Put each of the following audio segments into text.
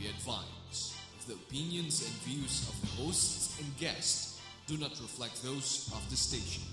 Be advised, the opinions and views of the hosts and guests do not reflect those of the station.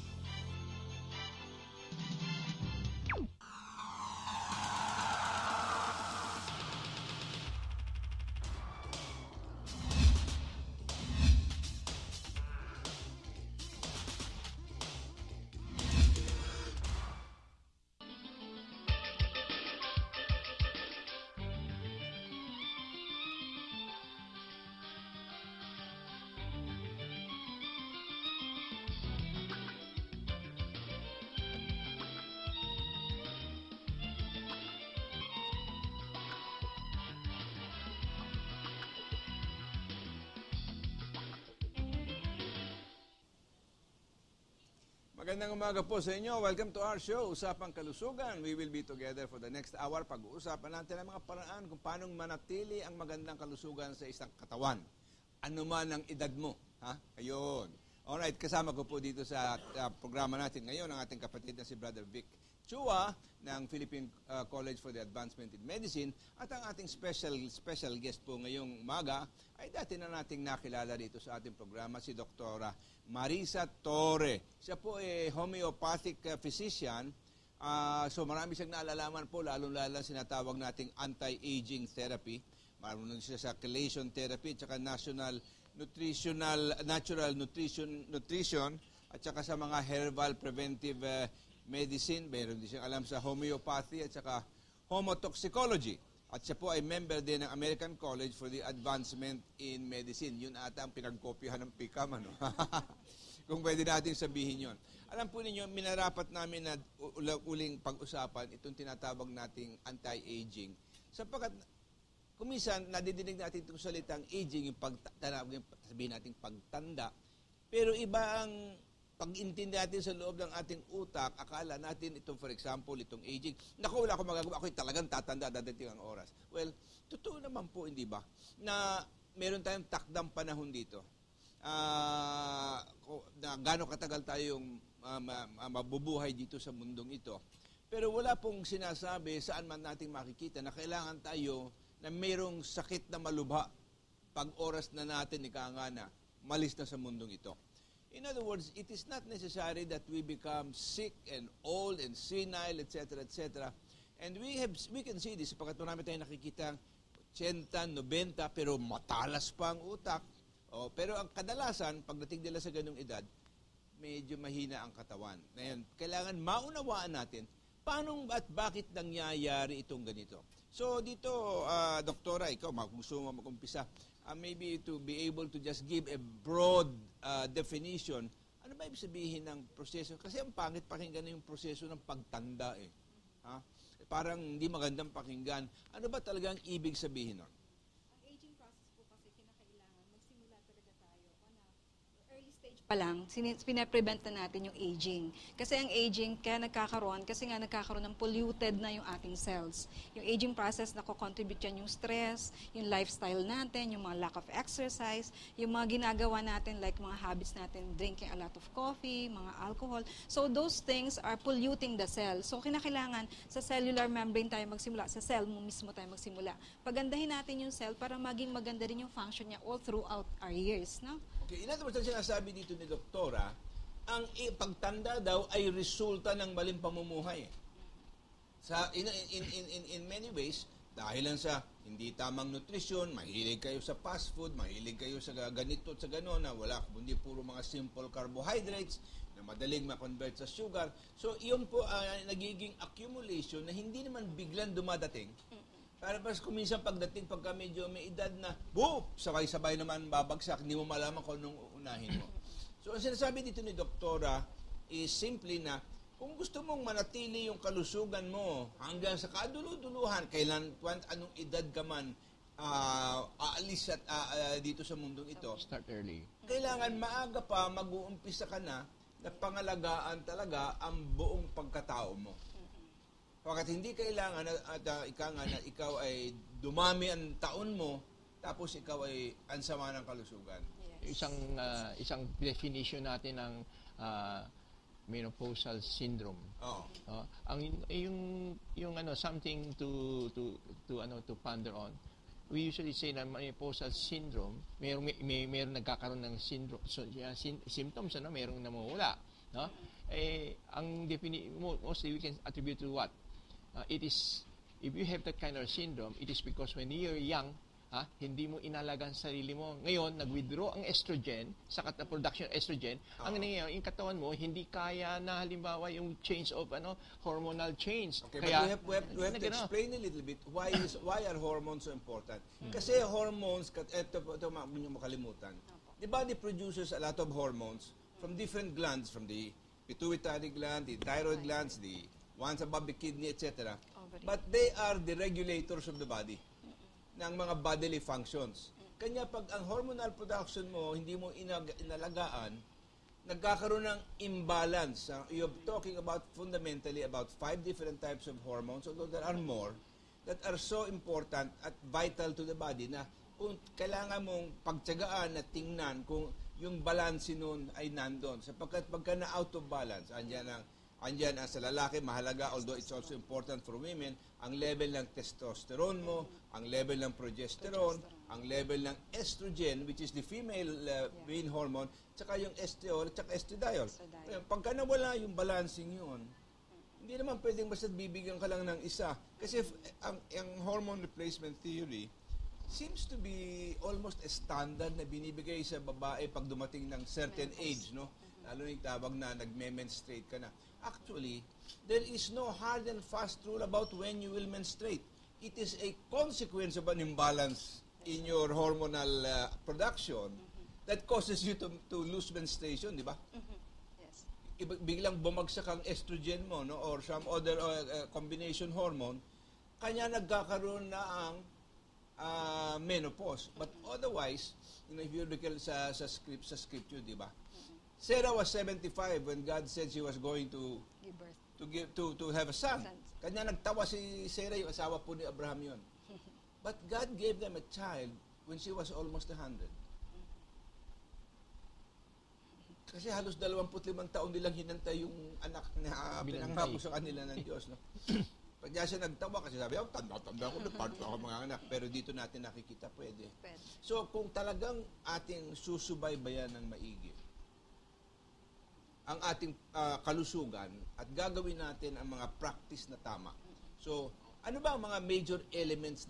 Magandang umaga po sa inyo. Welcome to our show, Usapang Kalusugan. We will be together for the next hour. Pag-uusapan natin ang mga paraan kung paano manatili ang magandang kalusugan sa isang katawan. Ano man ang edad mo. Ha? Ayun. Alright, kasama ko po dito sa programa natin ngayon ang ating kapatid na si Brother Vic Chua ng Philippine College for the Advancement in Medicine at ang ating special guest po ngayong umaga ay dati na nating nakilala dito sa ating programa si Dr. Marisa Torre. Siya po ay homeopathic physician. So marami siyang naalalaman po, lalong-lalo sinatawag nating anti-aging therapy. Marunong siya sa chelation therapy at saka natural nutrition at saka sa mga herbal preventive medicine. Meron din siyang alam sa homeopathy at saka homotoxicology. At siya po ay member din ng American College for the Advancement in Medicine. Yun ata ang pinagkopyahan ng PICAM, ano? Kung pwede natin sabihin yun. Alam po ninyo, minarapat namin na uling pag-usapan itong tinatawag nating anti-aging. Sapagkat, kuminsan, nadidinig natin itong salitang aging, yung sabihin natin pagtanda. Pero iba ang pag-intindi natin sa loob ng ating utak, akala natin itong, for example, itong aging, naku, wala akong magagawa, ako'y talagang tatanda, dadating ang oras. Well, totoo naman po, hindi ba, na meron tayong takdang panahon dito. Na gano'ng katagal tayong mabubuhay dito sa mundong ito. Pero wala pong sinasabi saan man nating makikita na kailangan tayo na mayroong sakit na malubha pag oras na natin ikangana, malis na sa mundong ito. In other words, it is not necessary that we become sick and old and senile, etc., etc. And we can see this, pagkat marami tayong nakikita 80, 90, pero matalas pa ang utak. Pero ang kadalasan, pagdating nila sa ganung edad, medyo mahina ang katawan. Ngayon, kailangan maunawaan natin paano at bakit nangyayari itong ganito. So dito, Doktora, ikaw, gusto mo mag-umpisa, maybe to be able to just give a broad definition. Ano ba ibig sabihin ng proseso? Kasi ang pangit pakinggan na yung proseso ng pagtanda eh. Ha? Parang hindi magandang pakinggan. Ano ba talagang ibig sabihin nun? Ang aging process po kasi kinakailangan magsimula talaga tayo on a early stage pa lang, pinaprevent na natin yung aging. Kasi ang aging, kaya nagkakaroon ng polluted na yung ating cells. Yung aging process, nako-contribute yan yung stress, yung lifestyle natin, yung mga lack of exercise, yung mga ginagawa natin, like mga habits natin, drinking a lot of coffee, mga alcohol. So those things are polluting the cell. So kinakailangan sa cellular membrane tayo magsimula, sa cell mo mismo tayo magsimula. Pagandahin natin yung cell para maging maganda rin yung function niya all throughout our years. No? Okay, in other words, ang sinasabi dito ni Doktora, ang pagtanda daw ay resulta ng maling pamumuhay. In many ways, dahil lang sa hindi tamang nutrisyon, mahilig kayo sa fast food, mahilig kayo sa ganito at sa gano'n, na wala, kundi puro mga simple carbohydrates na madaling ma-convert sa sugar. So, iyon po nagiging accumulation na hindi naman biglang dumadating. Para pas kuminsan pagdating pagka medyo may edad na, sabay-sabay naman babagsak, hindi mo malaman kung anong unahin mo. So, ang sinasabi dito ni Doktora is simply na kung gusto mong manatili yung kalusugan mo hanggang sa kaduluduluhan, kailan, anong edad ka man aalis at dito sa mundong ito, start early. Kailangan maaga pa mag-uumpisa ka na pangalagaan talaga ang buong pagkatao mo. Pagkat hindi kailangan na ikaw ay dumami ang taon mo, tapos ikaw ay ansama ng kalusugan. Yes. Isang definition natin ng menopausal syndrome. Ang yung something to ponder on. we usually say na menopausal syndrome, mayroong nagkakaroon ng syndrome, symptoms, ano, mayroong namumula, no? Ang mostly we can attribute to what? It is, if you have that kind of syndrome, it is because when you're young, hindi mo inalagaan sarili mo. Ngayon, nag-withdraw ang estrogen, sa production of estrogen, ang nangyayari, yung katawan mo, hindi kaya na halimbawa yung change of hormonal change. Okay, Kaya, but we have to explain a little bit why are hormones so important. Kasi hormones, ito yung makalimutan. The body produces a lot of hormones from different glands, from the pituitary gland, the thyroid glands, the ones above the kidney, etc. But they are the regulators of the body ng mga bodily functions. Kanya pag ang hormonal production mo hindi mo inalagaan, nagkakaroon ng imbalance. You're talking about fundamentally about 5 different types of hormones, although there are more, that are so important at vital to the body na kung kailangan mong pagtiyagaan na tingnan kung yung balance nun ay nandun. Sapagkat pagka na out of balance, andyan sa lalaki, mahalaga, although it's also important for women, ang level ng testosterone mo, ang level ng progesterone, ang level ng estrogen, which is the female main hormone, tsaka yung estriol, tsaka estradiol. Pagka nawala yung balancing yun, hindi naman pwedeng basta bibigyan ka lang ng isa. Kasi ang hormone replacement theory seems to be almost a standard na binibigay sa babae pag dumating ng certain age, no? Lalo na yung tawag na nagme-menstruate ka na. Actually, there is no hard and fast rule about when you will menstruate. It is a consequence of an imbalance in your hormonal production that causes you to lose menstruation, di ba? Yes. Biglang bumagsak ang estrogen mo, no, or some other combination hormone, kanya nagkakaroon na ang menopause. But otherwise, if you look sa scripture, di ba? Sarah was 75 when God said she was going to Give birth. to have a son. Kanya nagtawa si Sarah, yung asawa po ni Abraham yun. But God gave them a child when she was almost 100. Kasi halos 25 taon nilang hinantay yung anak na pinangako sa kanila ng Diyos. No? Pag siya nagtawa kasi sabi, tanda ko, part ako mga anak. Pero dito natin nakikita, pwede. So kung talagang ating susubaybayan ng maigi ang ating kalusugan at gagawin natin ang mga practice na tama. So, ano ba ang mga major elements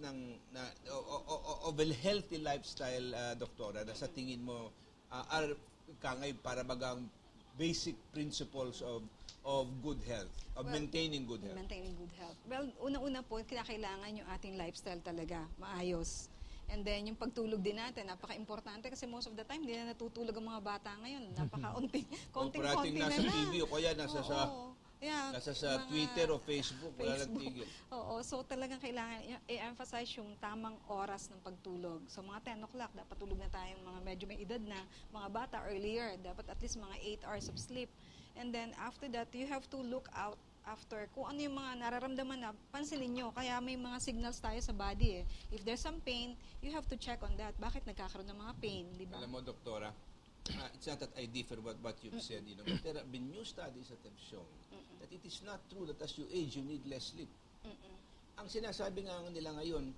of a healthy lifestyle, Doktora, na sa tingin mo are kangay para bagang basic principles of good health, of maintaining good health? Maintaining good health. Well, una-una po, kinakailangan yung ating lifestyle talaga, maayos. And then, yung pagtulog din natin, napaka-importante kasi most of the time, hindi na natutulog ang mga bata ngayon. Konting-konti na nasa na. TV o kaya nasa sa Twitter o Facebook, wala nang tigil. Oo, so talagang kailangan i-emphasize yung tamang oras ng pagtulog. So, mga 10 o'clock, dapat tulog na tayong mga medyo may edad na. Mga bata, earlier, dapat at least mga 8 hours of sleep. And then, after that, you have to look out after kung ano yung mga nararamdaman na pansinin nyo. Kaya may mga signals tayo sa body eh. If there's some pain, you have to check on that. Bakit nagkakaroon ng mga pain, di ba? Alam mo, Doktora, it's not that I differ what you've said, but there have been new studies that have shown that it is not true that as you age, you need less sleep. Ang sinasabi nga nila ngayon,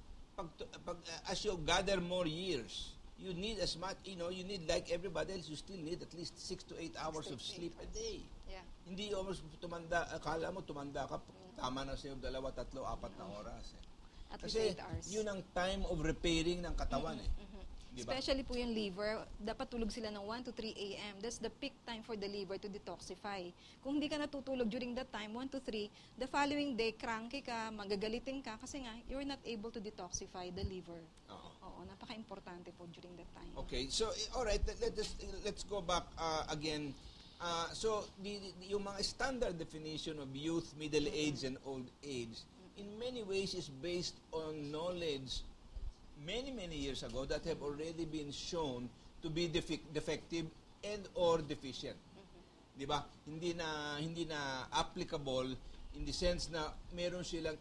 as you gather more years, you need as much, you need like everybody else, you still need at least 6 to 8 hours of sleep a day. Yeah. Hindi almost akala mo tumanda ka, tama na sa'yo 2, 3, 4 na oras. At Kasi least 8 hours. yun ang time of repairing ng katawan Diba? Especially po yung liver, dapat tulog sila ng 1 to 3 a.m. That's the peak time for the liver to detoxify. Kung hindi ka natutulog during that time, 1 to 3, the following day, cranky ka, magagalitin ka, kasi nga, you're not able to detoxify the liver. Oo, napaka-importante po during that time. Okay, so, alright, let's go back again. So, yung mga standard definition of youth, middle age, and old age, in many ways is based on knowledge many years ago that have already been shown to be defective and or deficient. Di ba? Hindi na applicable in the sense na meron silang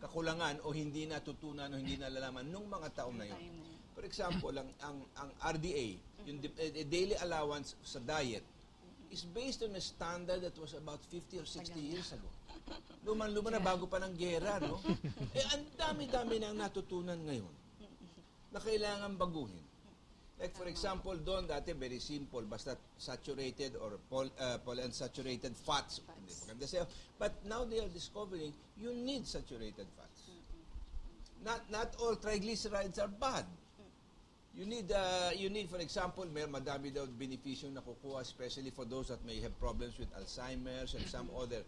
kakulangan o hindi natutunan o hindi nalalaman nung mga taon na yun. For example, ang RDA, yung daily allowance sa diet, is based on a standard that was about 50 or 60 years ago. Luman-luma na bago pa ng gera, no? Ang dami-dami na natutunan ngayon na kailangan baguhin. Like for example, doon dati very simple, basta saturated or polyunsaturated fats. Hindi maganda sa'yo. But now they are discovering you need saturated fats. Not all triglycerides are bad. You need for example, may madami daw benepisyo na kukuha, especially for those that may have problems with Alzheimer's and some other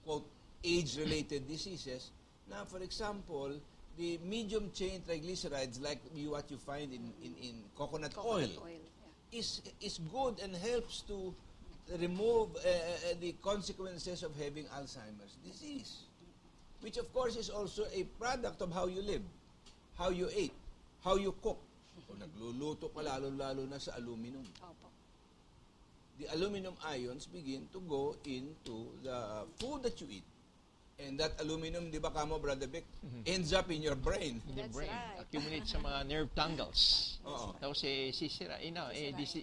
quote age-related diseases. Now, for example, the medium chain triglycerides like what you find in coconut oil is good and helps to remove the consequences of having Alzheimer's disease, which of course is also a product of how you live, how you ate, how you cook. O nagluluto ka lalo-lalo na sa aluminum. Opo. The aluminum ions begin to go into the food that you eat. And that aluminum, di ba kamo, Brother Vic, ends up in your brain. In the That's brain. right. Accumulate sa mga nerve tangles. Oo. Tapos sisira,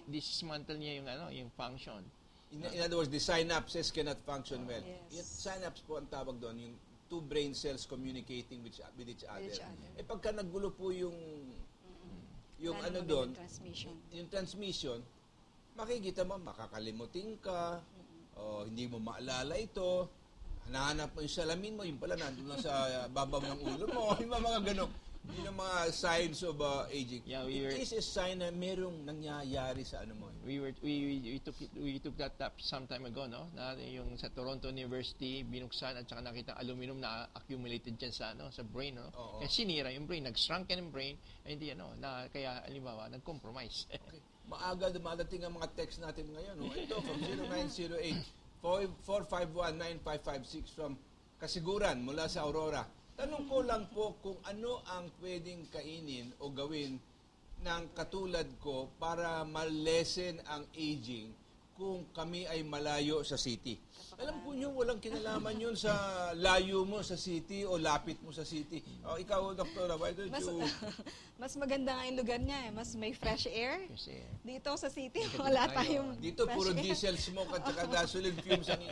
dismantle niya yung function. In other words, the synapses cannot function well. Yes. Yung synapse po ang tawag doon, yung two brain cells communicating with each other. Pagka naggulo po yung Lalo doon, yung transmission. yung transmission, makikita mo, makakalimutin ka, o hindi mo maalala ito, hanahanap mo yung salamin mo, yung pala nandun lang sa babaw ng ulo mo, yung mga ganun. Yun ang mga signs of aging. Yeah, It is a sign na merong nangyayari sa ano mo. We took that up some time ago, no? Na yung sa Toronto University binuksan at saka nakita aluminum na accumulated diyan sa brain, no? Oo. Kaya sinira yung brain, nag-shrunken yung brain, hindi na kaya halimbawa nag-compromise. Okay. Maaga dumadating ang mga text natin ngayon, no? Ito from 0908-451-9556 from Kasiguran mula sa Aurora. Tanong ko lang po kung ano ang pwedeng kainin o gawin ng katulad ko para ma-lessen ang aging kung kami ay malayo sa city. Alam po nyo, walang kinalaman yun sa layo mo sa city o lapit mo sa city. O, ikaw, Doktora, why don't you... Mas maganda nga yung lugar niya eh. Mas may fresh air. Kasi Dito sa city, wala tayong Dito, fresh puro air. diesel smoke at saka gasoline fumes ang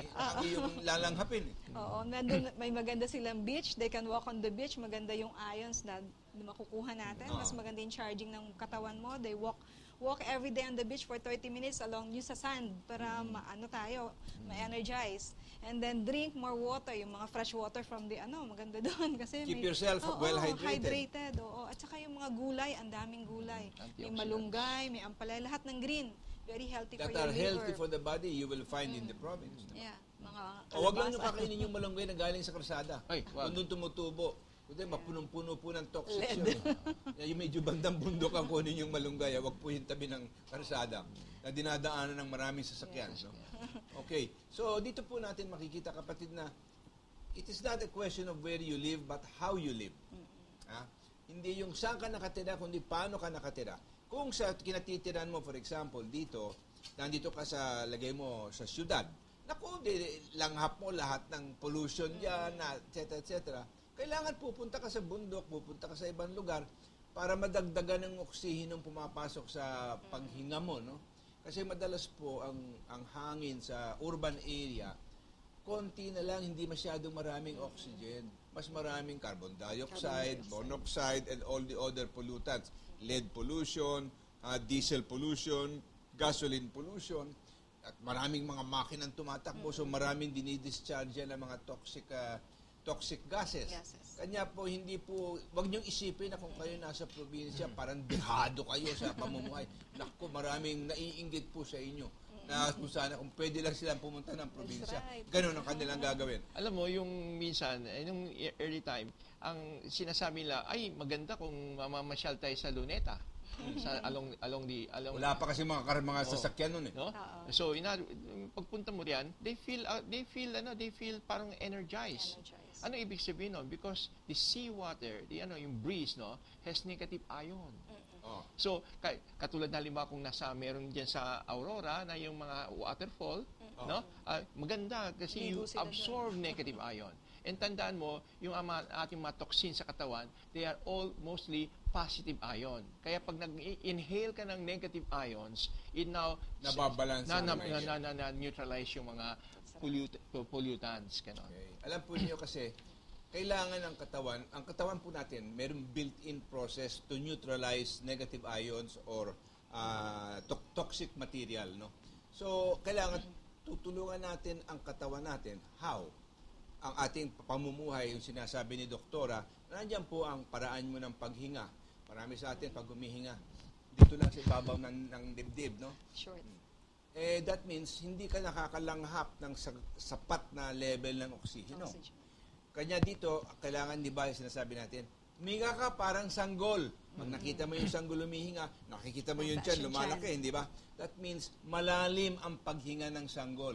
iyong lalanghapin. Oo, nandun, may maganda silang beach. They can walk on the beach. Maganda yung ions na makukuha natin. Mas maganda yung charging ng katawan mo. They walk every day on the beach for 30 minutes along yung sa sand para ma-energize. And then drink more water, yung mga fresh water from the maganda doon kasi Keep yourself well hydrated. Oo, at saka yung mga gulay, ang daming gulay. May Antioxidants. malunggay, may ampalaya, lahat ng green. Very healthy That for your are liver. healthy for the body, you will find in the province. Yeah, mga O wag lang nyo kalabasa. kakainin yung malunggay na galing sa kalsada. Ay, wag. Kung doon tumutubo. Kundi mapunong-puno po ng toxic yun. Yung medyo bandang bundok ang kunin yung malunggay. Wag po yung tabi ng kalsada na dinadaanan ng maraming sasakyan. No? Okay. So dito po natin makikita, kapatid, na it is not a question of where you live but how you live. Ha? Hindi yung saan ka nakatira, kundi paano ka nakatira. Kung sa kinatitiran mo, for example, dito, nandito ka sa, lagay mo, sa syudad, naku, langhap mo lahat ng pollution dyan, etc. Kailangan pupunta ka sa bundok, pupunta ka sa ibang lugar para madagdagan ng oksihenong pumapasok sa paghinga mo, no? Kasi madalas po ang hangin sa urban area, konti na lang, hindi masyadong maraming oxygen. Mas maraming carbon dioxide, monoxide, and all the other pollutants. Lead pollution, diesel pollution, gasoline pollution, at maraming mga makinang tumatakbo, so maraming dinidischarge ng mga toxic gases. Kanya po, wag niyong isipin na kung kayo nasa probinsya, parang dehado kayo sa pamumuhay. Naku, maraming naiinggit po sa inyo. Na kung sana, kung pwede lang silang pumunta ng probinsya, ganun ang kanilang gagawin. alam mo, yung minsan, nung early time, ang sinasabi nila, ay, maganda kung mamamasyal tayo sa Luneta. Along Wala pa kasi mga sasakyan nun eh. no? So, pagpunta mo riyan, they feel parang energized. Ano ibig sabihin no? Because the seawater, yung breeze, no, has negative ion. So, katulad na halimbawa kung meron diyan sa Aurora na yung mga waterfall, no? Maganda kasi you absorb negative ion. And tandaan mo, yung ating mga toxins sa katawan, they are all mostly positive ion. Kaya pag nag-inhale ka ng negative ions, it now Nababalance neutralize yung mga pollutants. Ganon. Okay. Alam po niyo kasi, kailangan ng katawan, ang katawan po natin, mayroong built-in process to neutralize negative ions or toxic material. No? So, kailangan tutulungan natin ang katawan natin. How? Ang ating pamumuhay, yung sinasabi ni Doktora, nandiyan po ang paraan mo ng paghinga. Marami sa atin, pag humihinga, dito lang sa ibabaw ng dibdib, no? Short. That means, hindi ka nakakalanghap ng sapat na level ng oksiheno. Oxygen. Kanya dito, kailangan, di ba, sinasabi natin, huminga ka parang sanggol. Pag nakita mo yung sanggol humihinga, nakikita mo yung tiyan, lumalaki, hindi ba? That means, malalim ang paghinga ng sanggol.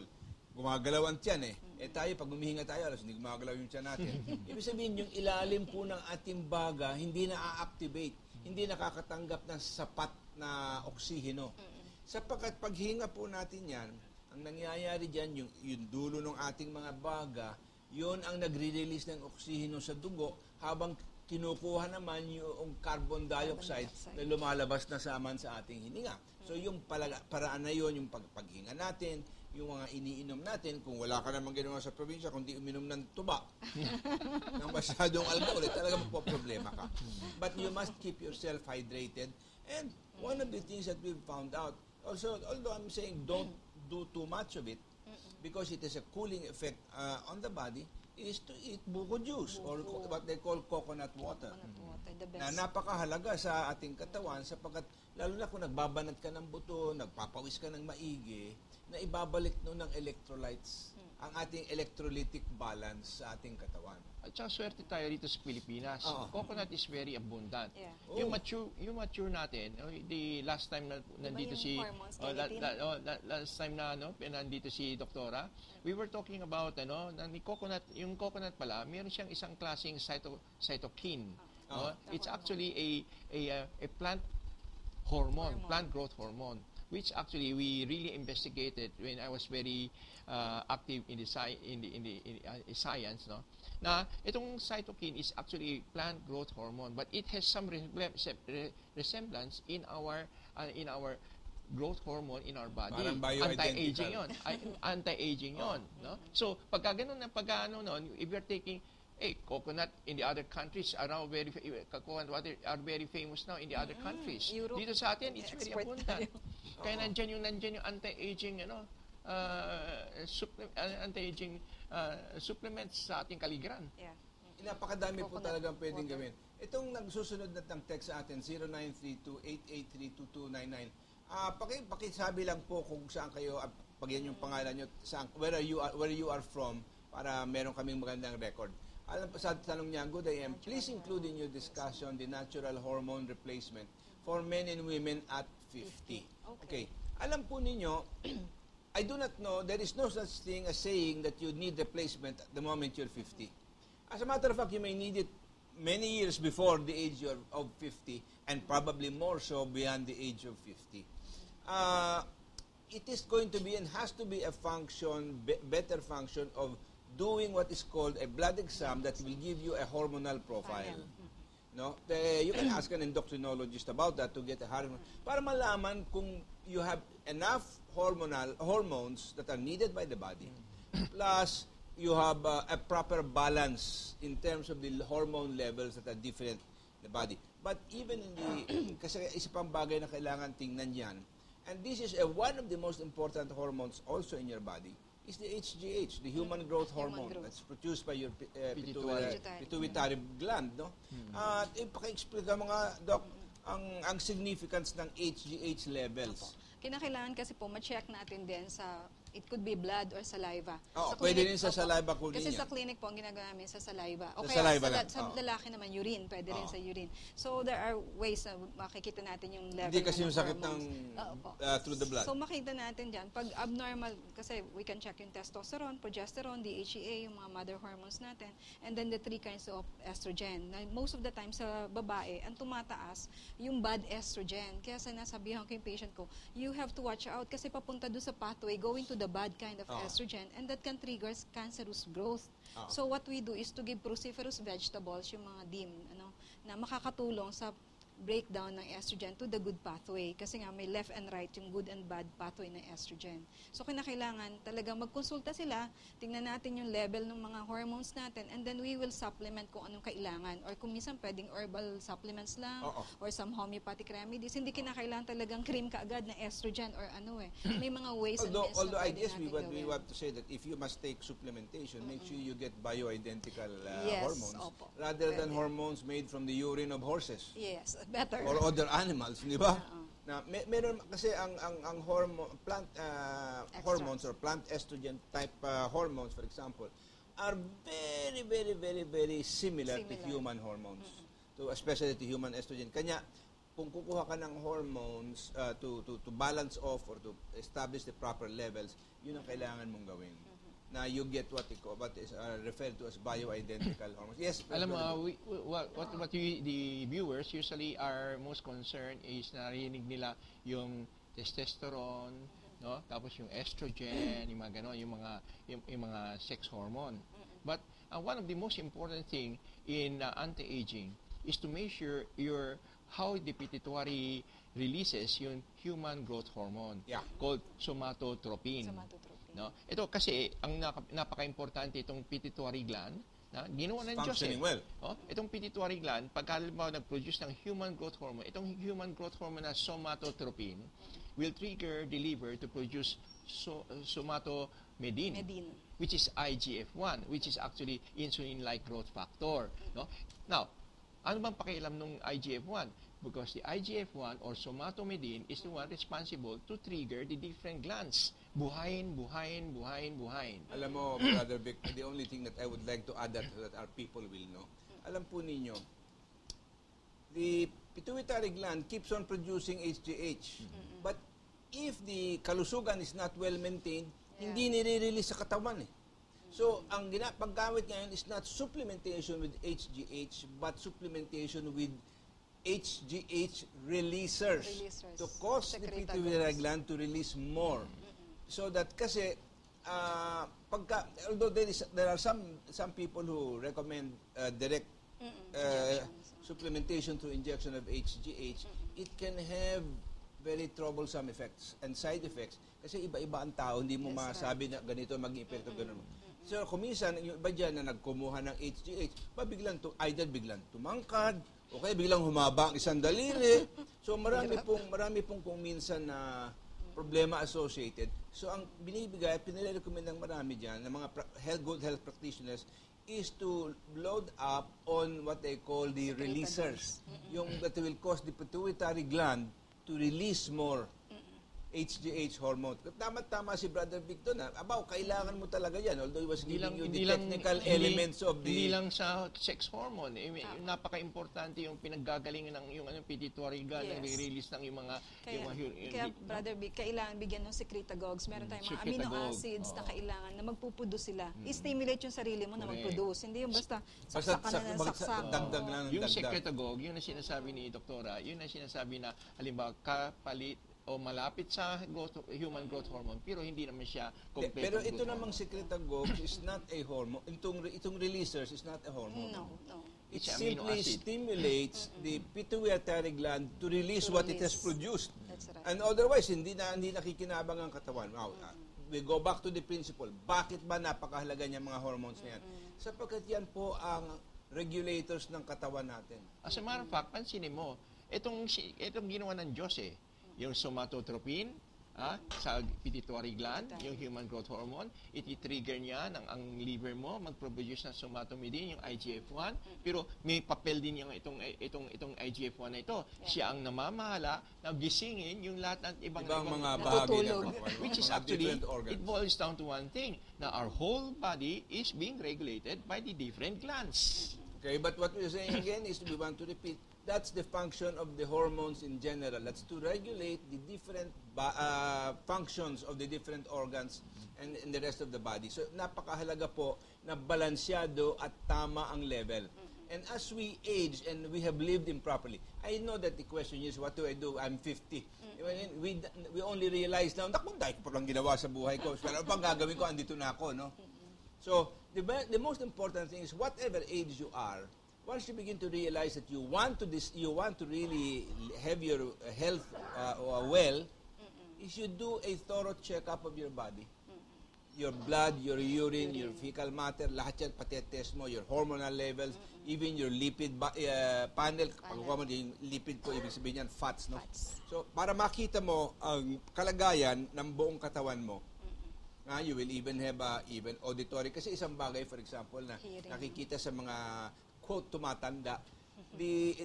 Gumagalaw ang tiyan tayo, pag humihinga tayo, alas hindi gumagalaw yung tiyan natin. Ibig sabihin, yung ilalim po ng ating baga, hindi na-activate, hindi nakakatanggap ng sapat na oksiheno. Sapagkat paghinga po natin yan, ang nangyayari dyan, yung dulo ng ating mga baga, yun ang nagre-release ng oksiheno sa dugo habang kinukuha naman yung carbon dioxide na lumalabas na saman sa ating hininga. So yung paraan na yun, yung paghinga natin, yung mga iniinom natin, kung wala ka namang ginawa sa probinsya, kundi uminom ng tuba, ng masyadong alcohol, talaga magpo-problema ka. But you must keep yourself hydrated. And one of the things that we've found out, also, although I'm saying don't do too much of it, because it has a cooling effect on the body, is to eat buko juice or what they call coconut water. The best. Na napakahalaga sa ating katawan sapagkat lalo na kung nagbabanat ka ng buto, nagpapawis ka ng maigi, na ibabalik no ng electrolytes ang ating electrolytic balance sa ating katawan. At saka swerte tayo dito sa Pilipinas. Coconut is very abundant. Yeah. Yung mature natin, the last time na nandito si last time na nandito si Doktora, we were talking about yung coconut pala, meron siyang isang klaseng cytokine. It's actually a plant hormone, plant growth hormone, which actually we really investigated when I was very active in the science, no? Na itong cytokine is actually a plant growth hormone, but it has some resemblance in our growth hormone in our body. Anti-aging yon. Anti-aging yon, no? So pagka ganun na if you're taking coconut in the other countries around coconut water are very famous now in the other countries. Europe, dito sa atin it's very abundant. Kaya nandiyan yung anti-aging anti-aging supplements sa ating kaligiran. Yeah. Napakadami po talagang pwedeng gawin. Itong nagsusunod na text sa atin 0932-883-2299. Pakisabi lang po kung saan kayo, pag yan yung pangalan nyo, where you are from, para meron kaming magandang record. Alam po sa tanong niya, good I am, please include in your discussion the natural hormone replacement for men and women at 50. Okay. Alam po ninyo, I do not know, there is no such thing as saying that you need replacement at the moment you're 50. As a matter of fact, you may need it many years before the age of 50 and probably more so beyond the age of 50. It is going to be and has to be a better function of doing what is called a blood exam that will give you a hormonal profile. No? You can ask an endocrinologist about that to get a hormone. Para malaman kung you have enough hormones that are needed by the body, plus you have a proper balance in terms of the hormone levels that are different in the body. But even in the, kasi isa pang bagay na kailangan tingnan yan, and this is one of the most important hormones also in your body, is the HGH, the human growth hormone that's produced by your pituitary gland, no? At ipaki-explain ka mga doc ang significance ng HGH levels. Kinakailangan kasi po ma-check natin din sa it could be blood or saliva. Pwede rin sa saliva kunin Kasi yan. sa clinic po, ang ginagawa namin sa saliva. O Sa saliva lang. sa lalaki naman, urine. Pwede rin sa urine. So, there are ways na makikita natin yung level Hindi kasi yung sakit ng through the blood. So, makita natin dyan. Pag abnormal, kasi we can check yung testosterone, progesterone, DHEA, yung mga mother hormones natin, and then the 3 kinds of estrogen. Na most of the time sa babae, ang tumataas, yung bad estrogen. Kaya sinasabihan ko yung patient ko, you have to watch out kasi papunta doon sa pathway going to the bad kind of estrogen, and that can trigger cancerous growth. So what we do is to give cruciferous vegetables, yung mga DIM, na makakatulong sa breakdown ng estrogen to the good pathway. Kasi nga may left and right, yung good and bad pathway ng estrogen. So kinakailangan talaga magkonsulta sila, tingnan natin yung level ng mga hormones natin, and then we will supplement kung anong kailangan. Or kung minsan pwedeng herbal supplements lang, or some homeopathic remedies. Hindi kinakailangan talagang cream kaagad na estrogen or ano eh. May mga ways and means Although na I pwede guess natin we gawin. want to say that if you must take supplementation, make sure you get bioidentical Yes, hormones opo. rather than Pwede. hormones made from the urine of horses Yes, better. or other animals, di ba? Oo. Na meron kasi ang hormone plant hormones or plant estrogen type hormones, for example, are very similar to Similar. human hormones. To especially to human estrogen. Kanya kung kukuha ka ng hormones to balance off or to establish the proper levels, yun ang kailangan mong gawin. Na you get what is referred to as bioidentical hormones. Yes, Alam mo, the viewers usually are most concerned is narinig nila yung testosterone, no? Tapos yung estrogen, yung mga gano'n, yung mga sex hormone. But one of the most important thing in anti-aging is to measure how the pituitary releases yung human growth hormone called somatotropin. No? Ito kasi ang napaka-importante itong pituitary gland na ginawa ng Diyos. Functioning well. Oh, itong pituitary gland, pagka halimbawa nag-produce ng human growth hormone, itong human growth hormone na somatotropin will trigger the liver to produce somatomedin, which is IGF-1, which is actually insulin-like growth factor. No? Now, ano bang pakialam ng IGF-1? Because the IGF-1 or somatomedin is the one responsible to trigger the different glands. Buhayin. Alam mo, Brother Vic, the only thing that I would like to add that our people will know, alam po ninyo, the pituitary gland keeps on producing HGH. But if the kalusugan is not well maintained, hindi nire-release sa katawan eh. So, ang paggamit ngayon is not supplementation with HGH, but supplementation with HGH releasers to cause the pituitary gland to release more. So that kasi although there are some people who recommend direct supplementation through injection of HGH, it can have very troublesome effects and side effects kasi iba-iba ang tao, hindi mo masabi na ganito maging epekto ganun. So kuminsan yung iba dyan na nagkumuha ng HGH, either biglang tumangkad o kaya biglang humaba ang isang daliri. So marami pong kung minsan na problema associated. So ang binibigay, pinire-recommend ng marami dyan, ng mga good health practitioners, is to load up on what they call the releasers. Yung that will cause the pituitary gland to release more HGH hormone. Tama si Brother Victor na, kailangan mo talaga yan. Although he was giving you the technical elements of the... Hindi lang sa sex hormone. Napaka-importante yung pinaggagalingan ng yung pituitary gland, nag-release ng yung mga... Kaya Brother Vic, kailangan bigyan ng secretagogues. Meron tayong mga amino acids na kailangan na magpuproduce sila. I-stimulate yung sarili mo na mag-produce. Hindi yung basta saksak ka na ng saksak. Dagdag lang ng yung dagdag. secretagogue, yun na sinasabi ni Doktora, yun na sinasabi na, halimbawa, kapalit o malapit sa human growth hormone pero hindi naman siya complete. Pero ito namang secretagogue is not a hormone. Itong releasers is not a hormone. No. It simply stimulates the pituitary gland to release what it has produced. That's right. And otherwise, hindi nakikinabang ang katawan. Now, we go back to the principle. Bakit ba napakahalaga niya mga hormones na yan? Sapagkat yan po ang regulators ng katawan natin. As a matter of fact, pansinin mo, itong ginawa ng Diyos yung somatotropin sa pituitary gland, yung human growth hormone, iti-trigger niya ang liver mo, mag-produce ng somatomedin, yung IGF-1, pero may papel din yung itong IGF-1 na ito. Siya ang namamahala na gisingin yung lahat ng ibang mga bahagi ng which is actually, it boils down to one thing, na our whole body is being regulated by the different glands. Okay, but what we're saying again is we want to repeat, that's the function of the hormones in general. That's to regulate the different functions of the different organs and the rest of the body. So, napakahalaga po na balansyado at tama ang level. And as we age and we have lived improperly, I know that the question is, what do I do? I'm 50. We only realize now, dahil ko pa lang ginawa sa buhay ko. Pero pang gagawin ko, andito na ako, no? So, the most important thing is, whatever age you are, once you begin to realize that you want to really have your health well, you should do a thorough checkup of your body. Your blood, your urine, your fecal matter, lahat yan, pati test mo, your hormonal levels, even your lipid panel. Pagkuha mo yung lipid po, ibig sabihin yan, fats, no? So, para makita mo ang kalagayan ng buong katawan mo, you will even have even auditory. Kasi isang bagay, for example, na nakikita sa mga, quote, tumatanda, the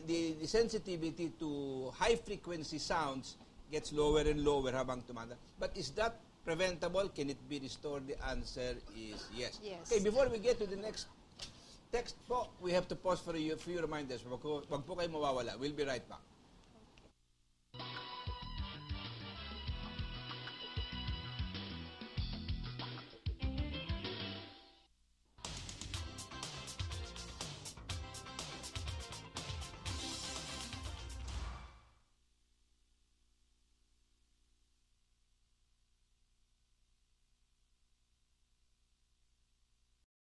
sensitivity to high-frequency sounds gets lower and lower habang tumanda. But is that preventable? Can it be restored? The answer is yes. Okay, before we get to the next text po, we have to pause for a few reminders. Wag po kayo mawawala. We'll be right back.